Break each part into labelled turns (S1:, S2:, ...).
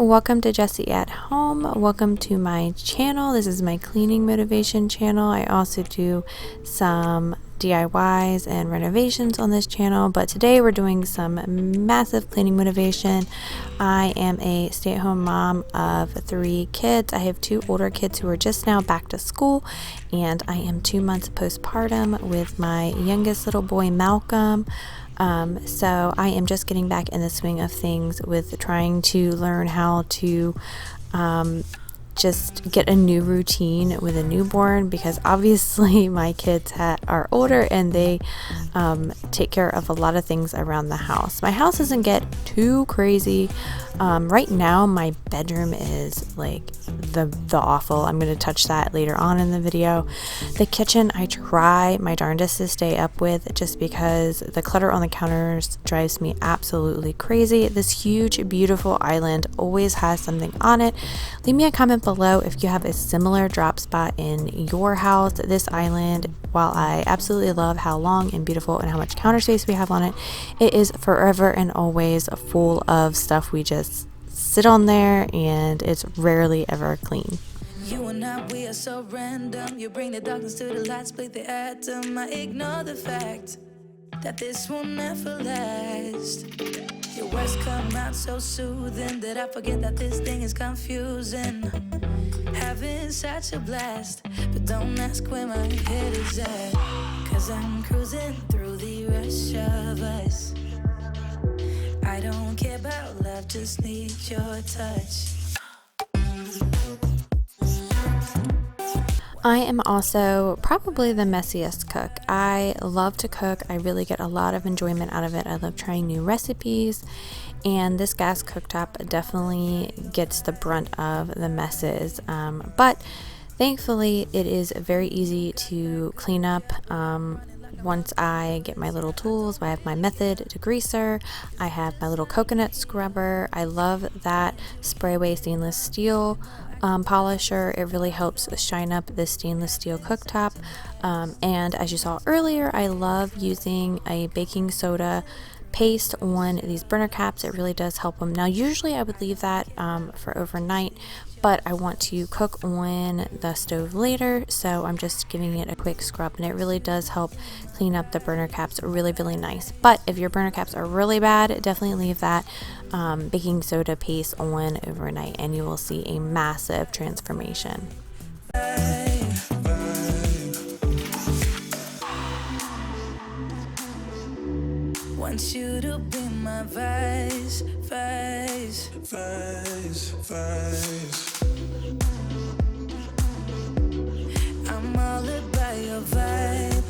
S1: welcome to Jessie at Home. Welcome to my channel. This is my cleaning motivation channel. I also do some DIYs and renovations on this channel, but today we're doing some massive cleaning motivation. I am a stay-at-home mom of 3 kids. I have 2 older kids who are just now back to school, and I am 2 months postpartum with my youngest little boy, Malcolm. So I am just getting back in the swing of things with trying to learn how to just get a new routine with a newborn, because obviously my kids are older and they take care of a lot of things around the house. My house doesn't get too crazy. Right now my bedroom is like the awful. I'm going to touch that later on in the video. The kitchen I try my darndest to stay up with, just because the clutter on the counters drives me absolutely crazy. This huge beautiful island always has something on it. Leave me a comment below if you have a similar drop spot in your house. This island, while I absolutely love how long and beautiful and how much counter space we have on it, it is forever and always full of stuff we just sit on there, and it's rarely ever clean.
S2: You and I, we are so random. You bring the darkness to the light, split the atom. I ignore the fact that this will never last. Your words come out so soothing that I forget that this thing is confusing. Having such a blast, but don't ask where my head is at, 'cause I'm cruising through the rush of us. I don't care about love, just need your touch.
S1: I am also probably the messiest cook. I love to cook. I really get a lot of enjoyment out of it. I love trying new recipes, and this gas cooktop definitely gets the brunt of the messes. But thankfully it is very easy to clean up. Once I get my little tools, I have my method degreaser, I have my little coconut scrubber. I love that spray away stainless steel polisher. It really helps shine up the stainless steel cooktop. And as you saw earlier, I love using a baking soda paste on these burner caps. It really does help them. Now usually I would leave that for overnight, but I want to cook on the stove later, so I'm just giving it a quick scrub, and it really does help clean up the burner caps really nice. But if your burner caps are really bad, definitely leave that baking soda paste on overnight, and you will see a massive transformation.
S2: Want you to be my vice. I'm all about your vibe.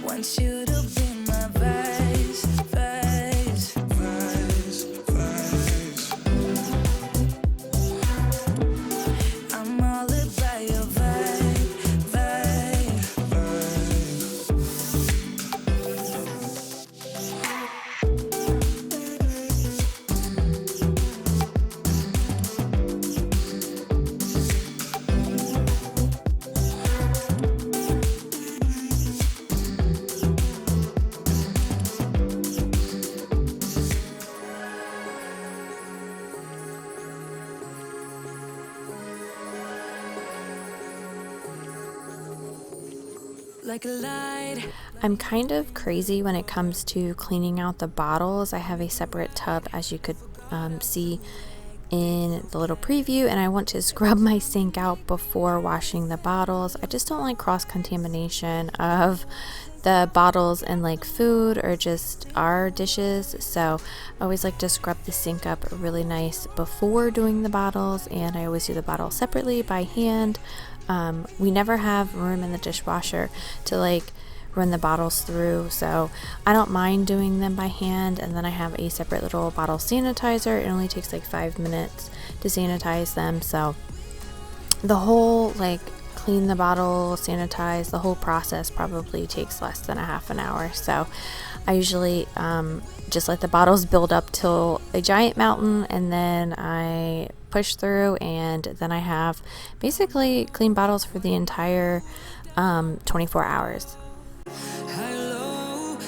S2: Want you to be my vice. I'm all about your vibe. Like a light.
S1: I'm kind of crazy when it comes to cleaning out the bottles. I have a separate tub, as you could see in the little preview, and I want to scrub my sink out before washing the bottles. I just don't like cross-contamination of the bottles and like food or just our dishes, so I always like to scrub the sink up really nice before doing the bottles, and I always do the bottles separately by hand. We never have room in the dishwasher to like run the bottles through, so I don't mind doing them by hand. And then I have a separate little bottle sanitizer. It only takes like 5 minutes to sanitize them, so the whole like clean the bottle, sanitize, the whole process probably takes less than a half an hour. So I usually just let the bottles build up till a giant mountain, and then I push through, and then I have basically clean bottles for the entire 24 hours.
S2: Hello,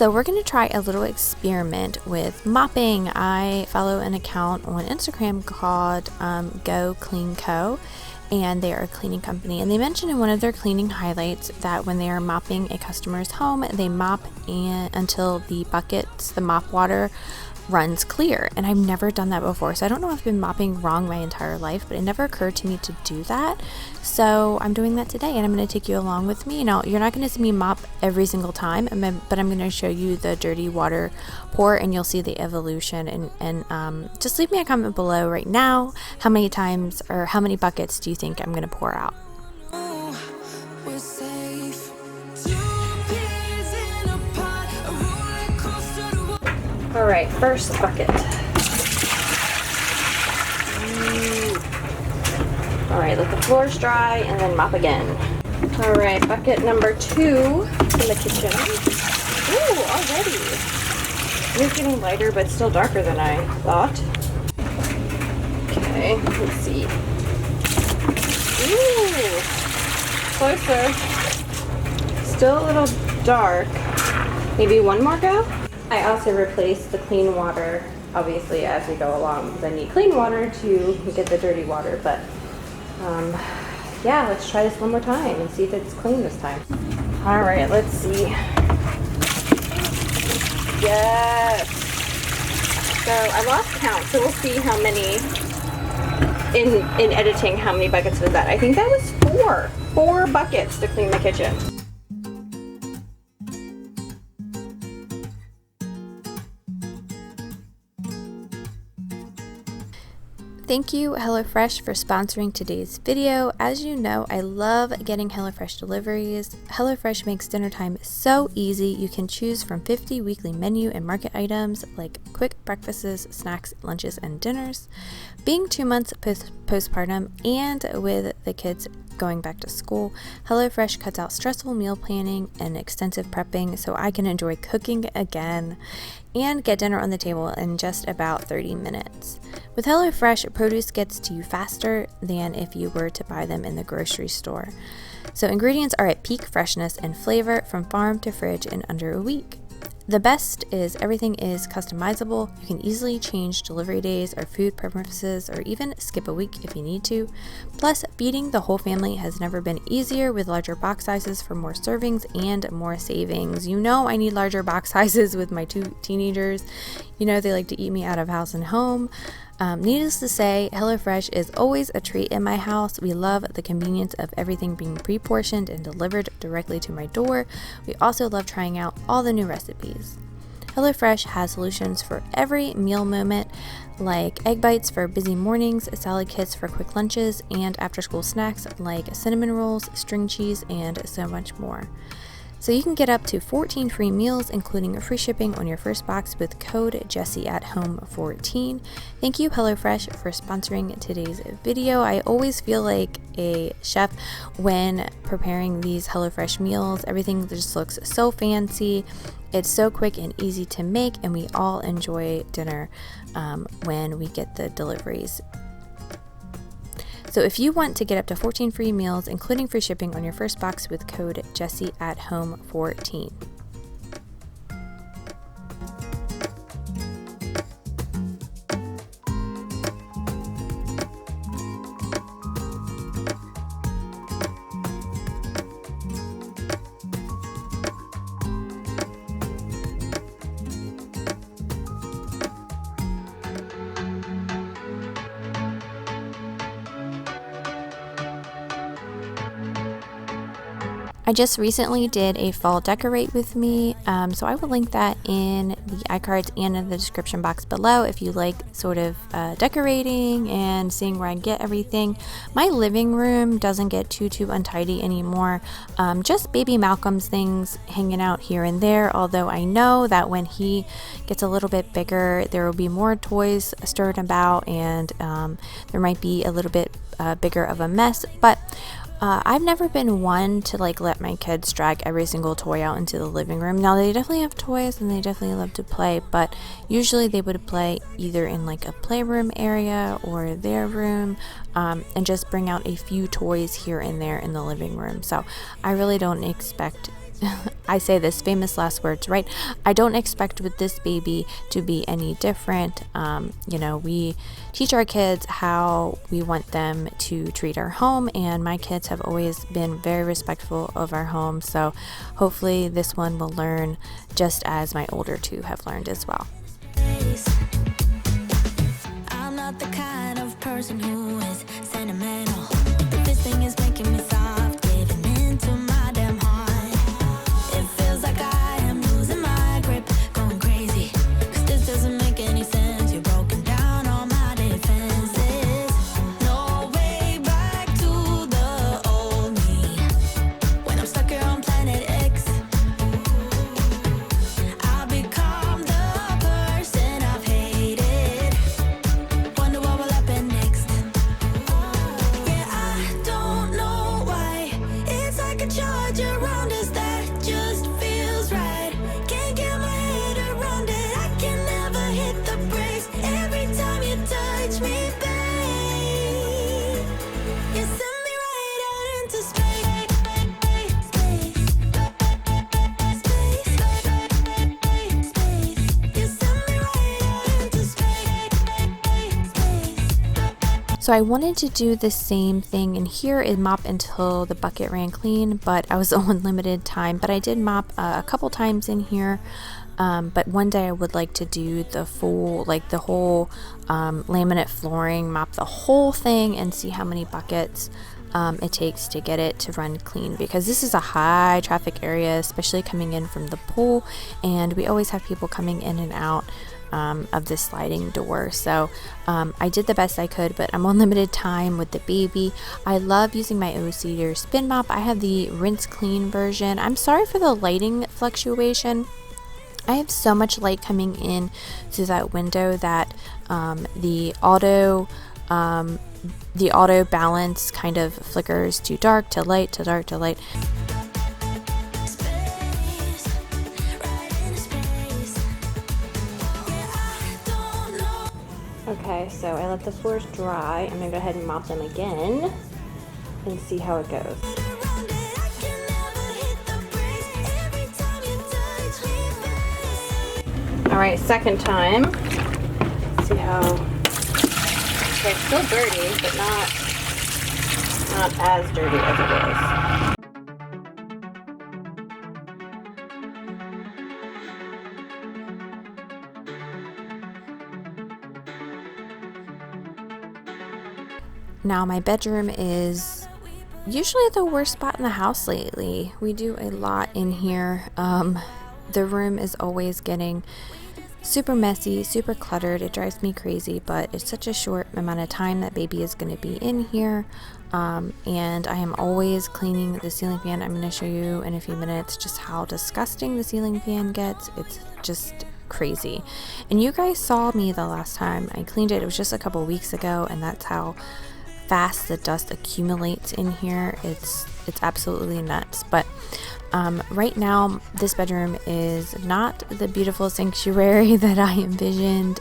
S1: So we're going to try a little experiment with mopping. I follow an account on Instagram called Go Clean Co. And they are a cleaning company, and they mentioned in one of their cleaning highlights that when they are mopping a customer's home, they mop until the buckets, the mop water, runs clear. And I've never done that before, so I don't know if I've been mopping wrong my entire life, but it never occurred to me to do that. So I'm doing that today, and I'm going to take you along with me. Now, you're not going to see me mop every single time, but I'm going to show you the dirty water pour, and you'll see the evolution. And just leave me a comment below right now. How many times or how many buckets do you think I'm going to pour out? All right, first bucket. All right, let the floors dry and then mop again. All right, bucket number 2 in the kitchen. Ooh, already. It's getting lighter, but still darker than I thought. Okay, let's see. Ooh, closer. Still a little dark. Maybe one more go? I also replaced the clean water, obviously, as we go along, because I need clean water to get the dirty water, but yeah, let's try this one more time and see if it's clean this time. All right, let's see. Yes. So I lost count, so we'll see how many, in editing, how many buckets was that. I think that was 4 buckets to clean the kitchen. Thank you, HelloFresh, for sponsoring today's video. As you know, I love getting HelloFresh deliveries. HelloFresh makes dinner time so easy. You can choose from 50 weekly menu and market items like quick breakfasts, snacks, lunches, and dinners. Being 2 months postpartum and with the kids going back to school, HelloFresh cuts out stressful meal planning and extensive prepping so I can enjoy cooking again and get dinner on the table in just about 30 minutes. With HelloFresh, produce gets to you faster than if you were to buy them in the grocery store. So ingredients are at peak freshness and flavor from farm to fridge in under a week. The best is everything is customizable. You can easily change delivery days or food preferences, or even skip a week if you need to. Plus, feeding the whole family has never been easier with larger box sizes for more servings and more savings. You know I need larger box sizes with my 2 teenagers. You know they like to eat me out of house and home. Needless to say, HelloFresh is always a treat in my house. We love the convenience of everything being pre-portioned and delivered directly to my door. We also love trying out all the new recipes. HelloFresh has solutions for every meal moment, like egg bites for busy mornings, salad kits for quick lunches, and after-school snacks like cinnamon rolls, string cheese, and so much more. So you can get up to 14 free meals, including free shipping on your first box with code JESSIE at HOME 14. Thank you, HelloFresh, for sponsoring today's video. I always feel like a chef when preparing these HelloFresh meals. Everything just looks so fancy. It's so quick and easy to make, and we all enjoy dinner when we get the deliveries. So if you want to get up to 14 free meals, including free shipping on your first box with code JESSIE at HOME 14. I just recently did a fall decorate with me, so I will link that in the iCards and in the description box below if you like sort of decorating and seeing where I get everything. My living room doesn't get too untidy anymore, just baby Malcolm's things hanging out here and there, although I know that when he gets a little bit bigger there will be more toys stirred about, and there might be a little bit bigger of a mess, but I've never been one to like let my kids drag every single toy out into the living room. Now they definitely have toys and they definitely love to play, but usually they would play either in like a playroom area or their room, and just bring out a few toys here and there in the living room. So I really don't expect I say this, famous last words, right? I don't expect with this baby to be any different. You know, we teach our kids how we want them to treat our home, and my kids have always been very respectful of our home. So hopefully this one will learn just as my older two have learned as well.
S2: I'm not the kind of person who is sentimental, but this thing is making me soft, giving into my damn heart. It feels like I am losing my grip, going crazy, 'cause this doesn't make any sense. You're broken down all my defenses. No way back to the old me. When I'm stuck here on planet X, I'll become the person I've hated. Wonder what will happen next. Yeah, I don't know why. It's like a charge around us that just feels right. Can't get my head around it. I can never hit the brakes. Every time you touch me, babe, you send me right out into space. You send me right out into space.
S1: So I wanted to do the same thing in here and mop until the bucket ran clean, but I was on limited time. But I did mop a couple times in here. But one day I would like to do the full, like the whole laminate flooring, mop the whole thing and see how many buckets it takes to get it to run clean, because this is a high traffic area, especially coming in from the pool, and we always have people coming in and out of this sliding door. So I did the best I could, but I'm on limited time with the baby. I love using my O-Cedar spin mop. I have the rinse clean version. I'm sorry for the lighting fluctuation. I have so much light coming in through that window that the auto balance kind of flickers to dark to light to dark to light. Okay, so I let the floors dry. I'm gonna go ahead and mop them again and see how it goes. All right, second time. Let's see how. Okay, it's still dirty, but not as dirty as it is. Now my bedroom is usually the worst spot in the house lately. We do a lot in here. The room is always getting super messy, super cluttered. It drives me crazy, but it's such a short amount of time that baby is going to be in here. And I am always cleaning the ceiling fan. I'm going to show you in a few minutes just how disgusting the ceiling fan gets. It's just crazy. And you guys saw me the last time I cleaned it. It was just a couple weeks ago, and that's how fast the dust accumulates in here. It's absolutely nuts. But right now this bedroom is not the beautiful sanctuary that I envisioned.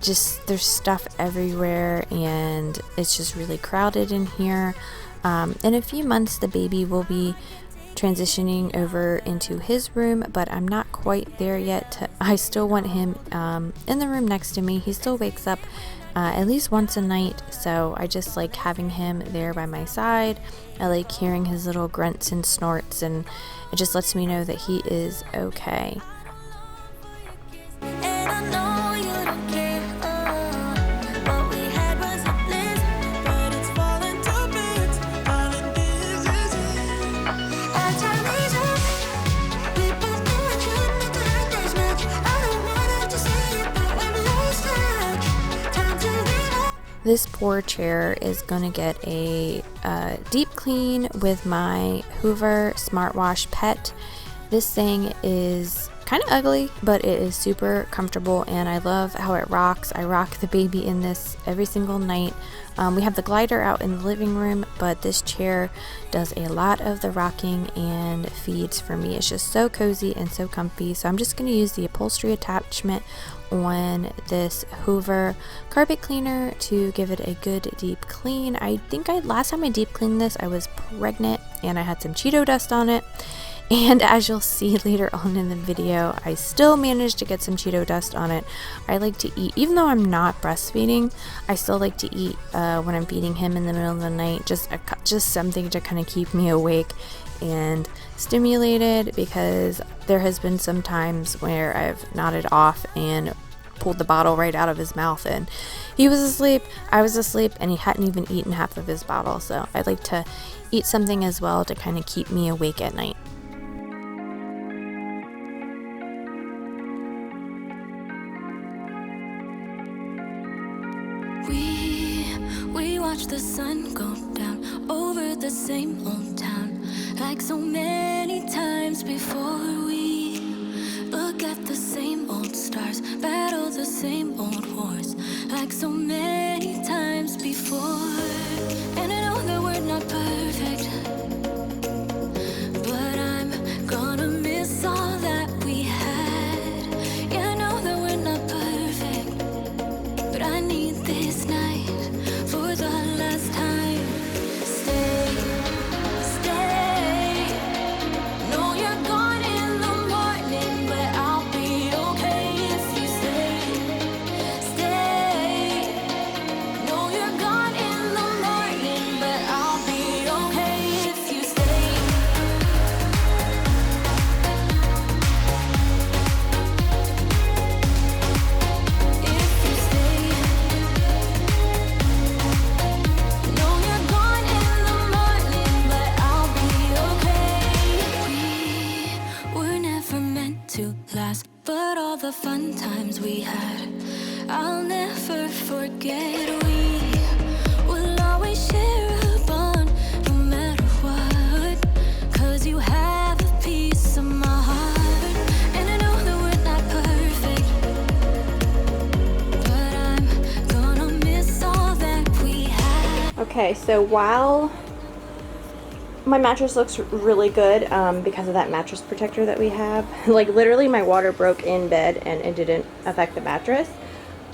S1: Just there's stuff everywhere, and it's just really crowded in here. In a few months the baby will be transitioning over into his room, but I'm not quite there yet. I still want him in the room next to me. He still wakes up at least once a night, so I just like having him there by my side. I like hearing his little grunts and snorts, and it just lets me know that he is okay. This poor chair is gonna get a deep clean with my Hoover Smart Wash Pet. This thing is kind of ugly, but it is super comfortable, and I love how it rocks. I rock the baby in this every single night. We have the glider out in the living room, but this chair does a lot of the rocking and feeds for me. It's just so cozy and so comfy. So I'm just going to use the upholstery attachment on this Hoover carpet cleaner to give it a good deep clean. I think last time I deep cleaned this, I was pregnant and I had some Cheeto dust on it. And as you'll see later on in the video, I still managed to get some Cheeto dust on it. I like to eat, even though I'm not breastfeeding, I still like to eat when I'm feeding him in the middle of the night, just something to kind of keep me awake and stimulated, because there has been some times where I've nodded off and pulled the bottle right out of his mouth and he was asleep, I was asleep, and he hadn't even eaten half of his bottle. So I like to eat something as well to kind of keep me awake at night.
S2: We watch the sun go down over the same old town, like so many times before. We look at the same old stars, battle the same old wars, like so many times before. And I know that we're not perfect, but I'm gonna miss all that we had. Yeah, I know that we're not perfect, but I need this night for the last time. Stay, stay. No, you're gone in the morning, but I'll be okay if you stay. Stay. No, you're gone in the morning, but I'll be okay if you stay. If you stay. No, you're gone in the morning, but I'll be okay. We were never meant to last, but all the fun times we had, I'll never forget. We will always share a bond, no matter what, 'cause you have a piece of my heart. And I know that we're not perfect, but I'm gonna miss all that we had.
S3: Okay, so while my mattress looks really good because of that mattress protector that we have, like literally my water broke in bed and it didn't affect the mattress,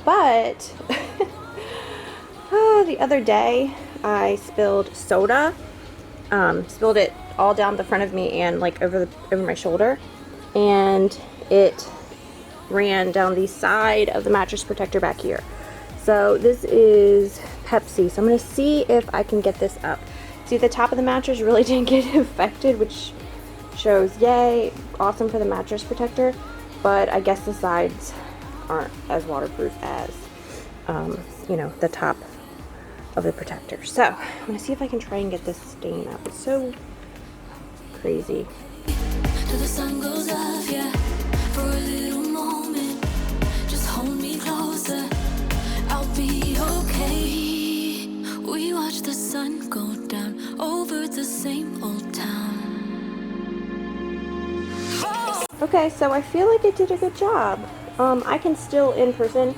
S3: but the other day I spilled soda, spilled it all down the front of me and like over my shoulder, and it ran down the side of the mattress protector back here. So this is Pepsi, so I'm going to see if I can get this up. See, the top of the mattress really didn't get affected, which shows yay, awesome for the mattress protector, but I guess the sides aren't as waterproof as you know, the top of the protector. So I'm going to see if I can try and get this stain up. It's so crazy.
S2: Till the sun goes off, yeah, for a little moment. Just hold me closer, I'll be okay. We watch the sun go down over the same old town.
S3: Okay, so I feel like it did a good job. I can still in person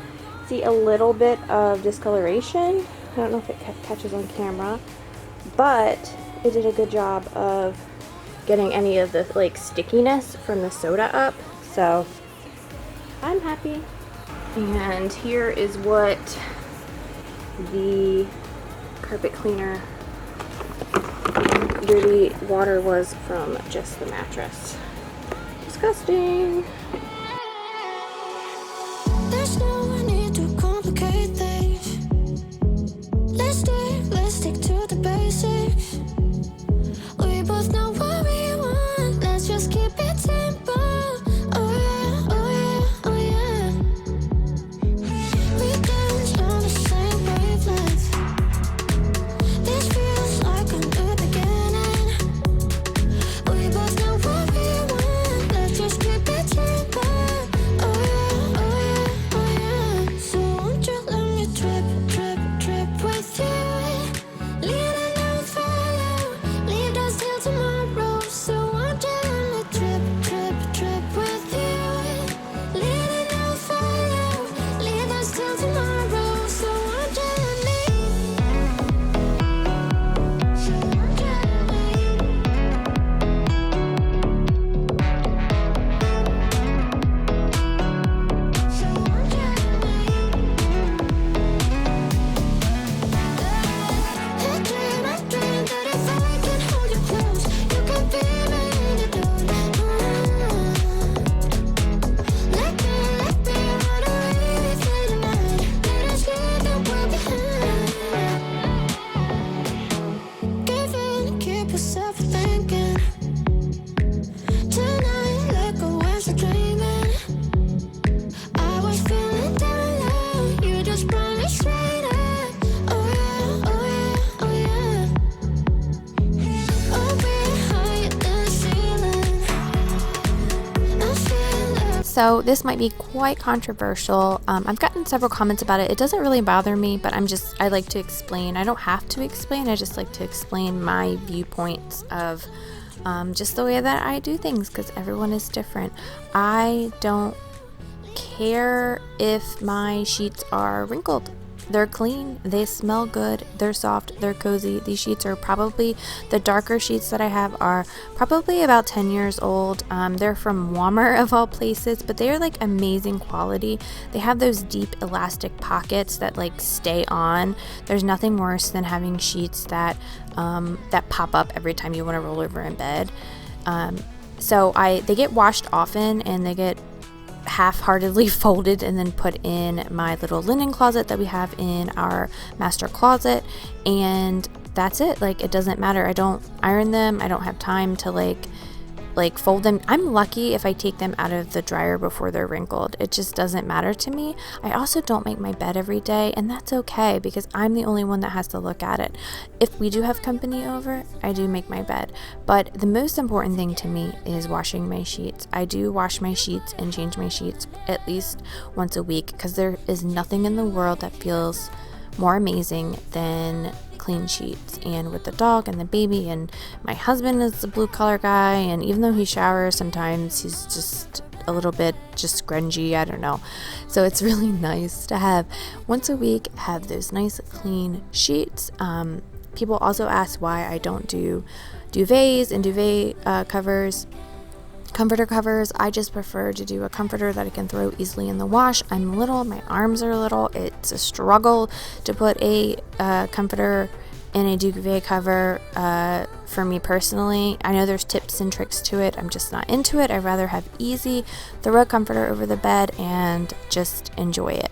S3: see a little bit of discoloration. I don't know if it catches on camera, but it did a good job of getting any of the like stickiness from the soda up, so I'm happy. And here is what the carpet cleaner dirty water was from just the mattress. Disgusting.
S2: There's no need to complicate things. Let's stick to the basics. We both know what we want, let's just keep it simple. Oh yeah, oh yeah, oh yeah. We dance on the same wavelength. This feels like a new beginning. We both know what we want, let's just keep it simple.
S1: So this might be quite controversial. I've gotten several comments about it. It doesn't really bother me, but I like to explain. I don't have to explain. I just like to explain my viewpoints of just the way that I do things, because everyone is different. I don't care if my sheets are wrinkled. They're clean, they smell good, they're soft, they're cozy. These sheets are probably, the darker sheets that I have are probably about 10 years old. They're from Walmart of all places, but they are like amazing quality. They have those deep elastic pockets that like stay on. There's nothing worse than having sheets that pop up every time you want to roll over in bed. So they get washed often, and they get half-heartedly folded and then put in my little linen closet that we have in our master closet, and that's it. Like, it doesn't matter. I don't iron them. I don't have time to like fold them. I'm lucky if I take them out of the dryer before they're wrinkled. It just doesn't matter to me. I also don't make my bed every day, and that's okay, because I'm the only one that has to look at it. If we do have company over, I do make my bed, but the most important thing to me is washing my sheets. I do wash my sheets and change my sheets at least once a week, because there is nothing in the world that feels more amazing than clean sheets. And with the dog and the baby, and my husband is the blue collar guy, and even though he showers sometimes, he's just a little bit just grungy, I don't know. So it's really nice to have once a week have those nice clean sheets. People also ask why I don't do duvets and duvet comforter covers. I just prefer to do a comforter that I can throw easily in the wash. I'm little, my arms are little. It's a struggle to put a comforter in a duvet cover for me personally. I know there's tips and tricks to it. I'm just not into it. I'd rather have easy, throw a comforter over the bed and just enjoy it.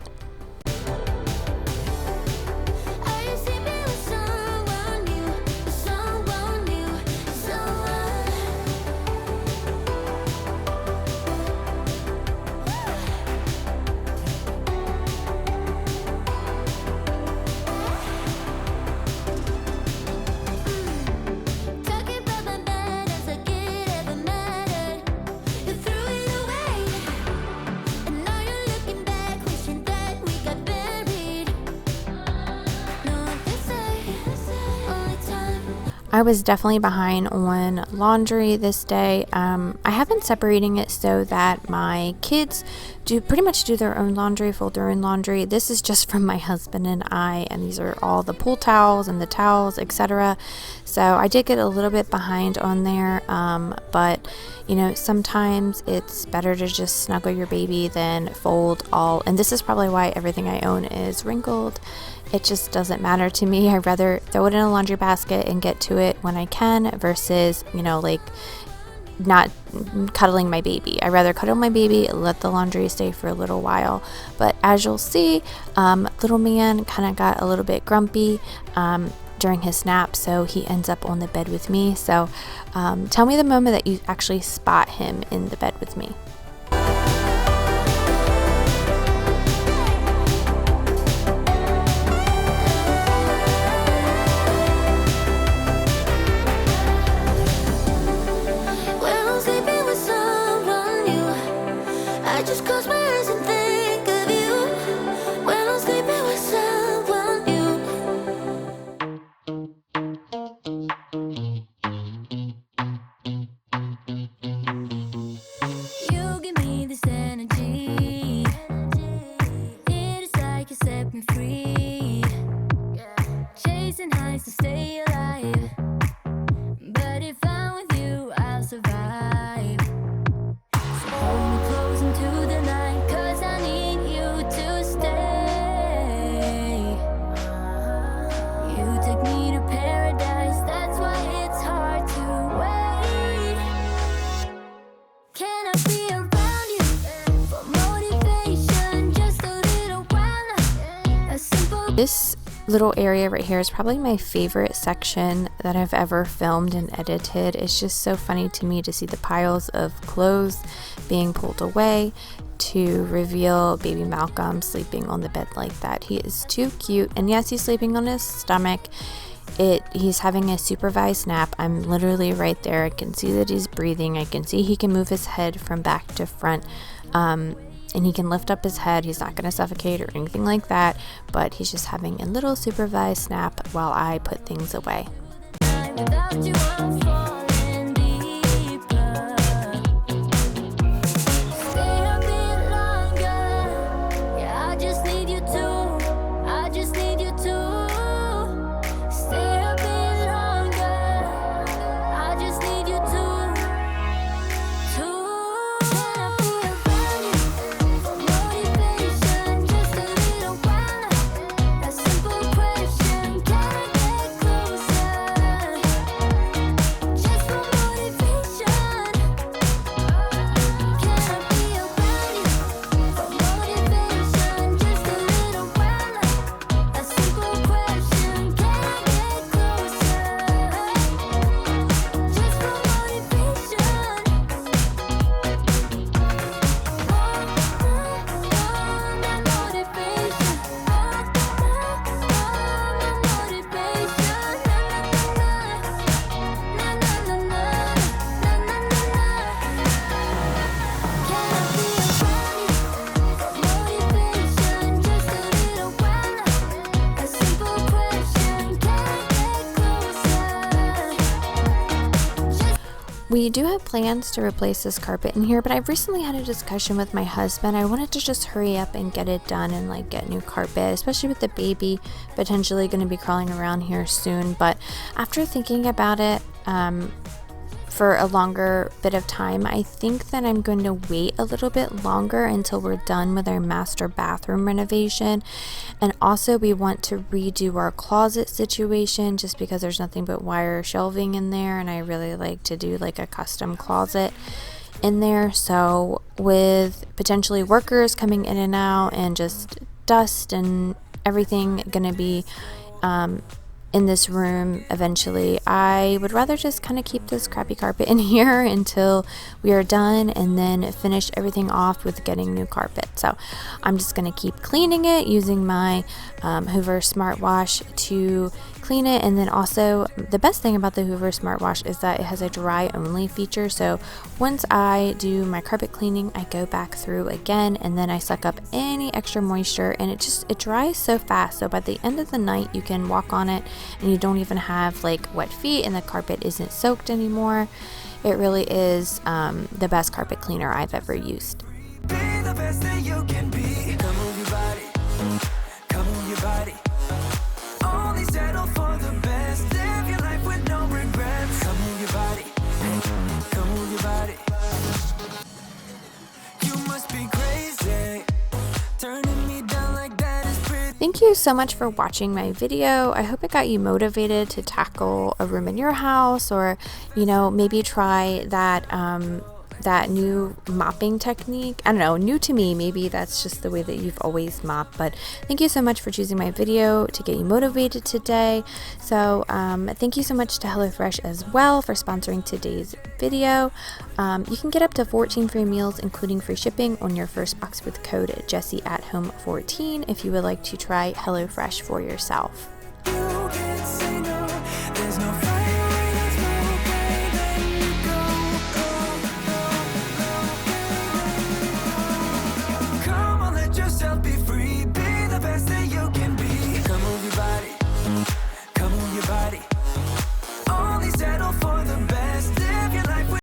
S1: I was definitely behind on laundry this day. I have been separating it so that my kids pretty much do their own laundry, fold their own laundry. This is just from my husband and I, and these are all the pool towels and the towels, etc. So I did get a little bit behind on there, but you know, sometimes it's better to just snuggle your baby than fold all, and this is probably why everything I own is wrinkled. It just doesn't matter to me. I'd rather throw it in a laundry basket and get to it when I can versus, you know, like not cuddling my baby. I'd rather cuddle my baby, let the laundry stay for a little while. But as you'll see, little man kind of got a little bit grumpy during his nap, so he ends up on the bed with me. So tell me the moment that you actually spot him in the bed with me. This little area right here is probably my favorite section that I've ever filmed and edited. It's just so funny to me to see the piles of clothes being pulled away to reveal baby Malcolm sleeping on the bed like that. He is too cute, and yes, he's sleeping on his stomach. He's having a supervised nap. I'm literally right there. I can see that he's breathing. I can see he can move his head from back to front. And he can lift up his head. He's not going to suffocate or anything like that, but he's just having a little supervised nap while I put things away.
S2: Without you, I'm falling deeper. Stay a bit longer. Yeah, I just need you to. I just need you to. Stay a bit longer. I just need you to. Can I be around you for motivation? Just a little while. A simple question. Can I get closer? Just for motivation. Can I be around you for motivation? Just a little while. A simple question. Can I get closer? Just for motivation.
S1: We do have plans to replace this carpet in here, but I've recently had a discussion with my husband. I wanted to just hurry up and get it done and like get new carpet, especially with the baby potentially going to be crawling around here soon. But after thinking about it for a longer bit of time, I think that I'm going to wait a little bit longer until we're done with our master bathroom renovation. And also we want to redo our closet situation just because there's nothing but wire shelving in there, and I really like to do like a custom closet in there. So with potentially workers coming in and out and just dust and everything gonna be in this room eventually, I would rather just kind of keep this crappy carpet in here until we are done and then finish everything off with getting new carpet. So I'm just going to keep cleaning it using my Hoover Smartwash to clean it. And then also the best thing about the Hoover Smartwash is that it has a dry only feature. So once I do my carpet cleaning, I go back through again and then I suck up any extra moisture, and it dries so fast. So by the end of the night you can walk on it and you don't even have like wet feet and the carpet isn't soaked anymore. It really is the best carpet cleaner I've ever used.
S2: Be the best that you can be. Come move your body. Come move your body. Only settle for the best. Live your life with no regrets. Come move your body. Come move your body. You must be crazy. Turning me down like that is pretty.
S1: Thank you so much for watching my video. I hope it got you motivated to tackle a room in your house, or maybe try that new mopping technique. I don't know, new to me. Maybe that's just the way that you've always mopped. But thank you so much for choosing my video to get you motivated today. So thank you so much to HelloFresh as well for sponsoring today's video. You can get up to 14 free meals, including free shipping, on your first box with code JESSIE at HOME 14 if you would like to try HelloFresh for yourself.